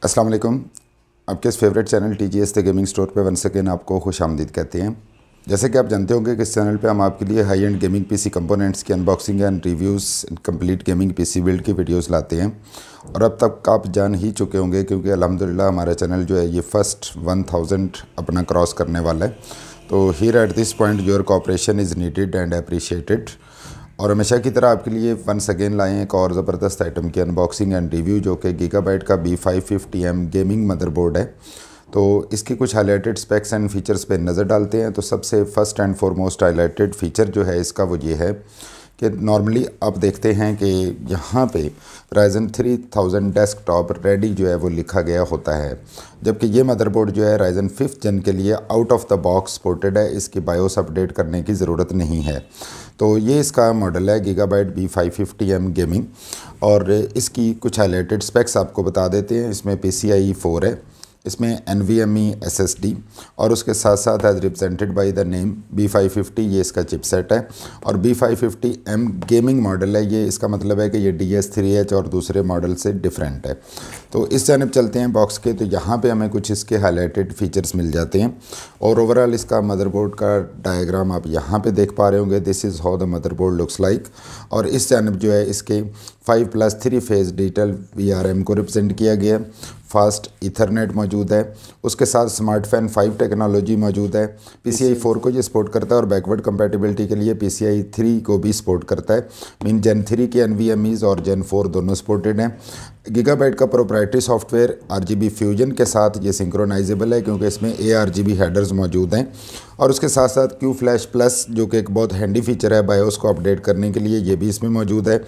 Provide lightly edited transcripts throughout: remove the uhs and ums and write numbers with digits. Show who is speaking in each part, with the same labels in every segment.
Speaker 1: अस्सलाम वालेकुम। आपके इस favourite channel TGS the gaming store पे वंस अगेन आपको खुश आमदीद कहते हैं। जैसे कि आप जानते होंगे कि इस चैनल पे हम आपके लिए high end gaming PC components की unboxing and reviews, complete gaming PC build की वीडियोस लाते हैं। और अब तक आप जान ही चुके होंगे क्योंकि अल्हम्दुलिल्लाह हमारा चैनल जो है ये फर्स्ट 1000 अपना क्रॉस करने वाला है। तो here at this point your cooperation is needed and appreciated. और हमेशा की तरह आपके लिए वंस अगेन लाए हैं एक और ज़बरदस्त आइटम की अनबॉक्सिंग एंड रिव्यू, जो कि गीगाबाइट का B550M गेमिंग मदरबोर्ड है। तो इसकी कुछ हाईलाइटेड स्पेक्स एंड फीचर्स पे नज़र डालते हैं। तो सबसे first and foremost highlighted feature जो है इसका वो ये है कि नॉर्मली आप देखते हैं कि यहाँ पे Ryzen 3000 डेस्कटॉप रेडी जो है वो लिखा गया होता है, जबकि ये मदरबोर्ड जो है Ryzen 5th जन के लिए out of the box supported है। इसकी बायोस अपडेट करने की ज़रूरत नहीं है। तो ये इसका मॉडल है गीगाबाइट B550M गेमिंग। और इसकी कुछ हाईलाइटेड स्पेक्स आपको बता देते हैं। इसमें PCIe 4 है, इसमें NVMe SSD और उसके साथ साथ as represented by the name B550 ये इसका चिपसेट है। और B550M गेमिंग मॉडल है ये, इसका मतलब है कि ये DS3H और दूसरे मॉडल से डिफरेंट है। तो इस जानब चलते हैं बॉक्स के। तो यहाँ पे हमें कुछ इसके हाईलाइटेड फीचर्स मिल जाते हैं। और ओवरऑल इसका मदरबोर्ड का डायग्राम आप यहाँ पे देख पा रहे होंगे। This is how the motherboard looks like. और इस जानब जो है इसके 5+3 फेज़ डिजिटल VRM को रिप्रेजेंट किया गया। फास्ट ईथरनेट मौजूद है, उसके साथ स्मार्ट फैन 5 टेक्नोलॉजी मौजूद है। PCIe 4 को ये सपोर्ट करता है और बैकवर्ड कंपैटिबिलिटी के लिए PCIe 3 को भी सपोर्ट करता है। मीन Gen 3 के NVMe's और Gen 4 दोनों सपोर्टेड हैं। गीगाबाइट का प्रोप्राइटरी सॉफ्टवेयर RGB फ्यूजन के साथ ये सिंक्रोनाइजेबल है क्योंकि इसमें ARGB हेडर्स मौजूद हैं। और उसके साथ साथ QFlash प्लस जो कि एक बहुत हैंडी फीचर है बायोस को अपडेट करने के लिए, ये भी इसमें मौजूद है।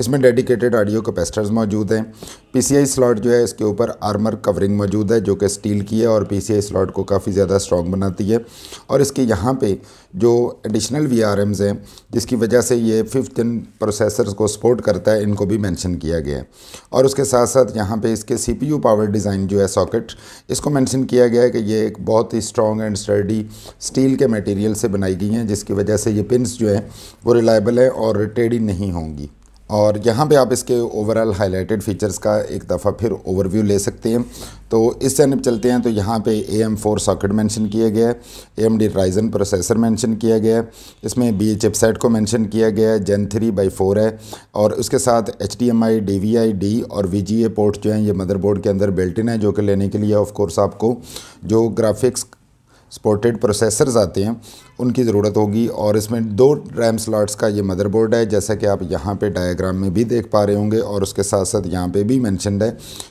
Speaker 1: इसमें डेडिकेटेड ऑडियो कैपेसिटर्स मौजूद हैं। PCI स्लॉट जो है इसके ऊपर आर्मर कवरिंग मौजूद है जो कि स्टील की है और PCI स्लॉट को काफ़ी ज़्यादा स्ट्रॉन्ग बनाती है। और इसके यहाँ पे जो एडिशनल VRMs हैं जिसकी वजह से ये 5th जन प्रोसेसर्स को सपोर्ट करता है, इनको भी मेंशन किया गया है। और उसके साथ साथ यहाँ पे इसके CPU पावर डिज़ाइन जो है सॉकेट, इसको मेंशन किया गया है कि ये एक बहुत ही स्ट्रॉन्ग एंड स्टर्डी स्टील के मटेरियल से बनाई गई हैं, जिसकी वजह से ये पिन्स जो है वो रिलायबल है और टेढ़ी नहीं होंगी। और यहाँ पे आप इसके ओवरऑल हाईलाइटेड फीचर्स का एक दफ़ा फिर ओवरव्यू ले सकते हैं। तो इस जानब चलते हैं। तो यहाँ पे AM4 सॉकेट मेंशन किया गया है, AMD Ryzen प्रोसेसर मेंशन किया गया है, इसमें B चिपसेट को मेंशन किया गया है, Gen 3/4 है। और उसके साथ HDMI, DVI-D और VGA पोर्ट जो हैं ये मदरबोर्ड के अंदर बिल्ट इन है, जो कि लेने के लिए ऑफ कोर्स आपको जो ग्राफिक्स सपोर्टेड प्रोसेसर्स आते हैं उनकी ज़रूरत होगी। और इसमें 2 रैम स्लॉट्स का ये मदरबोर्ड है, जैसा कि आप यहाँ पे डायग्राम में भी देख पा रहे होंगे। और उसके साथ साथ यहाँ पे भी मेंशनड है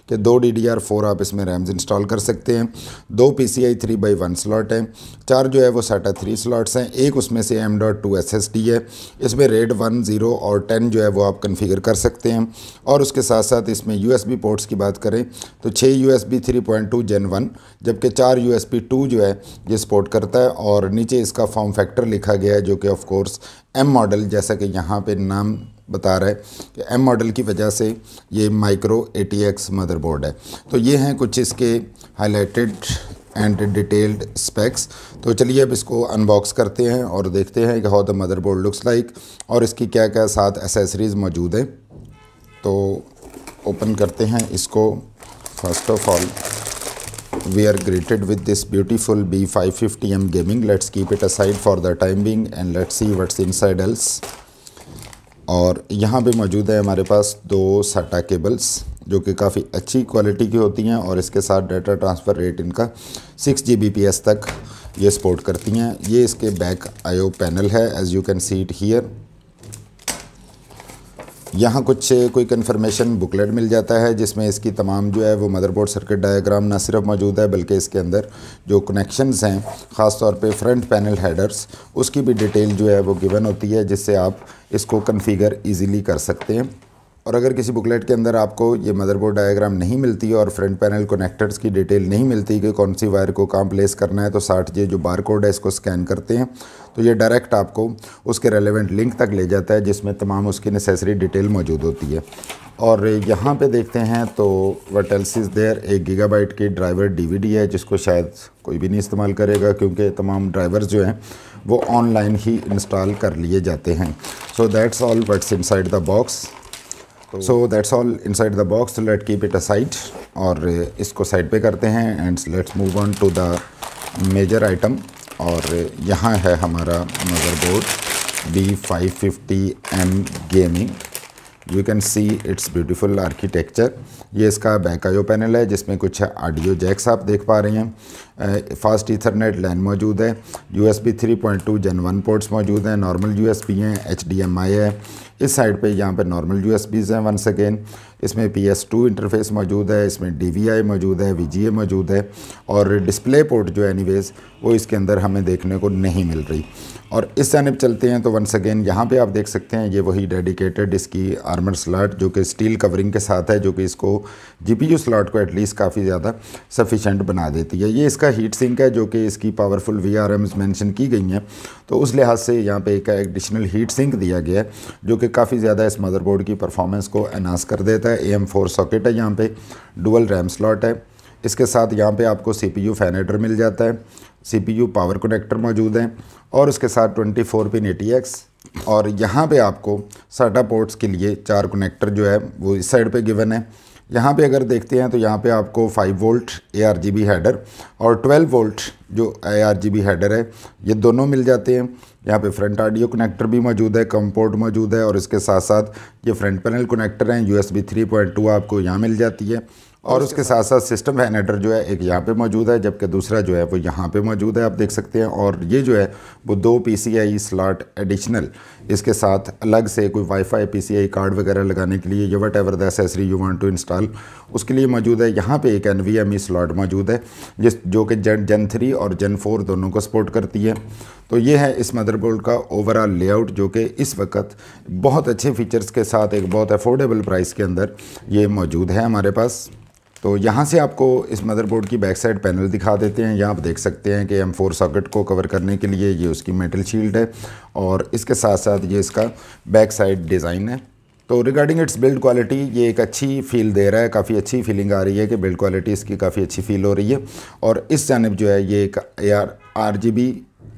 Speaker 1: कि 2 DDR4 आप इसमें रैम्स इंस्टॉल कर सकते हैं। 2 PCIe 3/1 स्लॉट है, 4 जो है वो SATA 3 स्लॉट्स हैं, एक उसमें से M.2 SSD है। इसमें RAID 1, 0 और 10 जो है वो आप कन्फिगर कर सकते हैं। और उसके साथ साथ इसमें USB पोर्ट्स की बात करें तो 6 USB 3.2 Gen 1, जबकि 4 USB 2 जो है ये सपोर्ट करता है। और नीचे इसका फॉर्म फैक्टर लिखा गया है जो कि ऑफ कोर्स M मॉडल, जैसा कि यहाँ पे नाम बता रहा है कि M मॉडल की वजह से ये माइक्रो ATX मदरबोर्ड है। तो ये हैं कुछ इसके हाईलाइटेड एंड डिटेल्ड स्पेक्स। तो चलिए अब इसको अनबॉक्स करते हैं और देखते हैं कि how the motherboard looks like और इसकी क्या क्या साथ एसेसरीज़ मौजूद हैं। तो ओपन करते हैं इसको। First of all we are greeted with this beautiful B550M gaming. Let's keep it aside for the time being and let's see what's inside else. और यहाँ पे मौजूद है हमारे पास 2 SATA केबल्स जो कि काफ़ी अच्छी क्वालिटी की होती हैं और इसके साथ डाटा ट्रांसफ़र रेट इनका 6 Gbps तक ये सपोर्ट करती हैं। ये इसके बैक IO पैनल है, as you can see it here. यहाँ कुछ कोई कन्फर्मेशन बुकलेट मिल जाता है जिसमें इसकी तमाम जो है वो मदरबोर्ड सर्किट डायग्राम ना सिर्फ मौजूद है बल्कि इसके अंदर जो कनेक्शंस हैं, ख़ास तौर पे फ्रंट पैनल हेडर्स, उसकी भी डिटेल जो है वो गिवन होती है, जिससे आप इसको कन्फिगर इजीली कर सकते हैं। और अगर किसी बुकलेट के अंदर आपको ये मदरबोर्ड डायग्राम नहीं मिलती और फ्रंट पैनल कनेक्टर्स की डिटेल नहीं मिलती कि कौन सी वायर को कहाँ प्लेस करना है, तो 60J जो बार कोड है इसको स्कैन करते हैं तो ये डायरेक्ट आपको उसके रेलेवेंट लिंक तक ले जाता है जिसमें तमाम उसकी नेसेसरी डिटेल मौजूद होती है। और यहाँ पे देखते हैं तो व्हाट एल्स इज़ देयर, एक गीगाबाइट की ड्राइवर DVD है जिसको शायद कोई भी नहीं इस्तेमाल करेगा क्योंकि तमाम ड्राइवर्स जो हैं वो ऑनलाइन ही इंस्टॉल कर लिए जाते हैं। So that's all what's inside the box. So that's all inside the box, let keep it aside और इसको साइड पे करते हैं and let's move on to the major item. और यहाँ है हमारा motherboard B550M gaming. You can see its beautiful architecture. ये इसका बैक आईओ पैनल है जिसमें कुछ ऑडियो जैक्स आप देख पा रहे हैं। फास्ट ईथरनेट लैन मौजूद है, USB 3.2 Gen 1 पोर्ट्स मौजूद हैं, नॉर्मल USB हैं, HDMI है। इस साइड पे यहाँ पे नॉर्मल USBs हैं वंस अगेन। इसमें PS2 इंटरफेस मौजूद है, इसमें DVI मौजूद है, VGA मौजूद है और डिस्प्ले पोर्ट जो है एनीवेज वो इसके अंदर हमें देखने को नहीं मिल रही। और इस जानिब चलते हैं तो वंस अगेन यहाँ पे आप देख सकते हैं ये वही डेडिकेटेड इसकी आर्मर स्लॉट जो कि स्टील कवरिंग के साथ है, जो कि इसको GPU स्लॉट को एटलीस्ट काफ़ी ज़्यादा सफिशेंट बना देती है। ये इसका हीट सिंक है जो कि इसकी पावरफुल VRMs मेंशन की गई हैं, तो उस लिहाज से यहाँ पे एक एडिशनल हीट सिंक दिया गया है जो कि काफ़ी ज़्यादा इस मदरबोर्ड की परफॉर्मेंस को एनहांस कर देता है। AM4 सॉकेट है, यहाँ पे डुअल रैम स्लॉट है। इसके साथ यहाँ पे आपको CPU फैन हेडर मिल जाता है, CPU पावर कनेक्टर मौजूद हैं और उसके साथ 24 पिन ATX। और यहाँ पे आपको SATA पोर्ट्स के लिए 4 कनेक्टर जो है वो इस साइड पे गिवन है। यहाँ पे अगर देखते हैं तो यहाँ पे आपको 5 वोल्ट ARGB हेडर और 12 वोल्ट जो ARGB हेडर है ये दोनों मिल जाते हैं। यहाँ पे फ्रंट ऑडियो कनेक्टर भी मौजूद है, कम पोर्ट मौजूद है और इसके साथ साथ ये फ्रंट पैनल कनेक्टर हैं, USB 3.2 आपको यहाँ मिल जाती है। और उसके साथ साथ सिस्टम फैन हेडर जो है एक यहाँ पे मौजूद है, जबकि दूसरा जो है वो यहाँ पे मौजूद है, आप देख सकते हैं। और ये जो है वो 2 PCI स्लॉट एडिशनल इसके साथ अलग से कोई वाईफाई PCI कार्ड वगैरह लगाने के लिए या whatever the accessory you want to install उसके लिए मौजूद है। यहाँ पे एक NVMe स्लॉट मौजूद है जो कि Gen 3 और Gen 4 दोनों को सपोर्ट करती है। तो ये है इस मदरबोर्ड का ओवरऑल लेआउट जो कि इस वक्त बहुत अच्छे फीचर्स के साथ एक बहुत अफोर्डेबल प्राइस के अंदर ये मौजूद है हमारे पास। तो यहाँ से आपको इस मदरबोर्ड की बैक साइड पैनल दिखा देते हैं। यहाँ आप देख सकते हैं कि M4 सॉकेट को कवर करने के लिए ये उसकी मेटल शील्ड है और इसके साथ साथ ये इसका बैक साइड डिज़ाइन है। तो रिगार्डिंग इट्स बिल्ड क्वालिटी ये एक अच्छी फील दे रहा है, काफ़ी अच्छी फीलिंग आ रही है कि बिल्ड क्वालिटी इसकी काफ़ी अच्छी फील हो रही है। और इस जानिब जो है ये एक RGB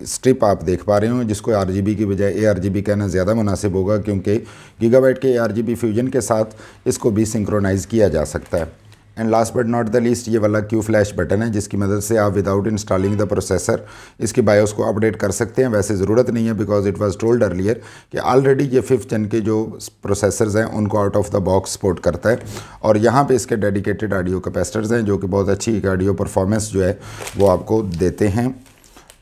Speaker 1: स्ट्रिप आप देख पा रहे हो, जिसको RGB की बजाय ARGB कहना ज़्यादा मुनासिब होगा क्योंकि गीगाबाइट के ARGB फ्यूजन के साथ इसको भी सिंक्रोनाइज़ किया जा सकता है। And last but not the least ये वाला Q फ्लैश बटन है जिसकी मदद से आप विदाउट इंस्टॉलिंग द प्रोसेसर इसकी बायोस को अपडेट कर सकते हैं। वैसे ज़रूरत नहीं है because it was told earlier कि ऑलरेडी ये 5th जन के जो प्रोसेसर्स हैं उनको out of the box support करता है। और यहाँ पे इसके डेडिकेटेड ऑडियो कैपेसिटर्स हैं जो कि बहुत अच्छी ऑडियो परफॉर्मेंस जो है वो आपको देते हैं।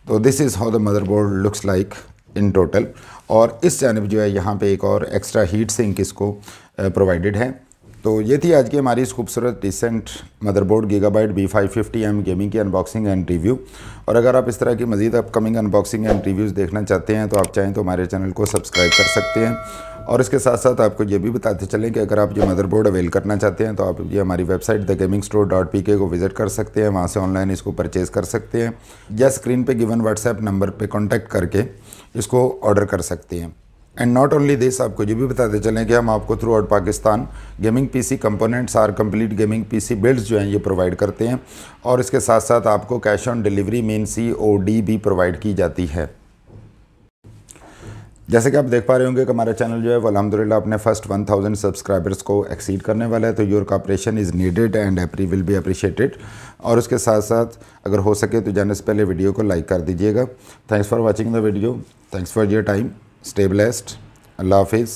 Speaker 1: तो this is how the motherboard looks like in total. और इस जानिब जो है यहाँ पे एक और एक्स्ट्रा हीट सिंक इसको प्रोवाइडेड है। तो ये थी आज की हमारी इस खूबसूरत decent motherboard Gigabyte B550M gaming की अनबॉक्सिंग एंड रिव्यू। और अगर आप इस तरह की मज़ीद अपकमिंग अनबॉक्सिंग एंड रिव्यूज़ देखना चाहते हैं तो आप चाहें तो हमारे चैनल को सब्सक्राइब कर सकते हैं। और इसके साथ साथ आपको ये भी बताते चलें कि अगर आप ये मदरबोर्ड अवेल करना चाहते हैं तो आप ये हमारी वेबसाइट thegamingstore.pk को विज़िट कर सकते हैं, वहाँ से ऑनलाइन इसको परचेज़ कर सकते हैं या स्क्रीन पे गिवन व्हाट्सएप नंबर पे कांटेक्ट करके इसको ऑर्डर कर सकते हैं। एंड नॉट ओनली दिस, आपको ये भी बताते चलें कि हम आपको through out Pakistan gaming PC components और कंप्लीट गेमिंग PC बिल्ड्स जो हैं ये प्रोवाइड करते हैं। और इसके साथ साथ आपको cash on delivery mean COD भी प्रोवाइड की जाती है। जैसे कि आप देख पा रहे होंगे कि हमारा चैनल जो है वो अल्हम्दुलिल्लाह अपने फर्स्ट 1000 सब्सक्राइबर्स को एक्सीड करने वाला है। तो your cooperation is needed and will be appreciated. और उसके साथ साथ अगर हो सके तो जाने से पहले वीडियो को लाइक कर दीजिएगा। Thanks for watching the video, thanks for your time, stay blessed, अल्लाह हाफिज़।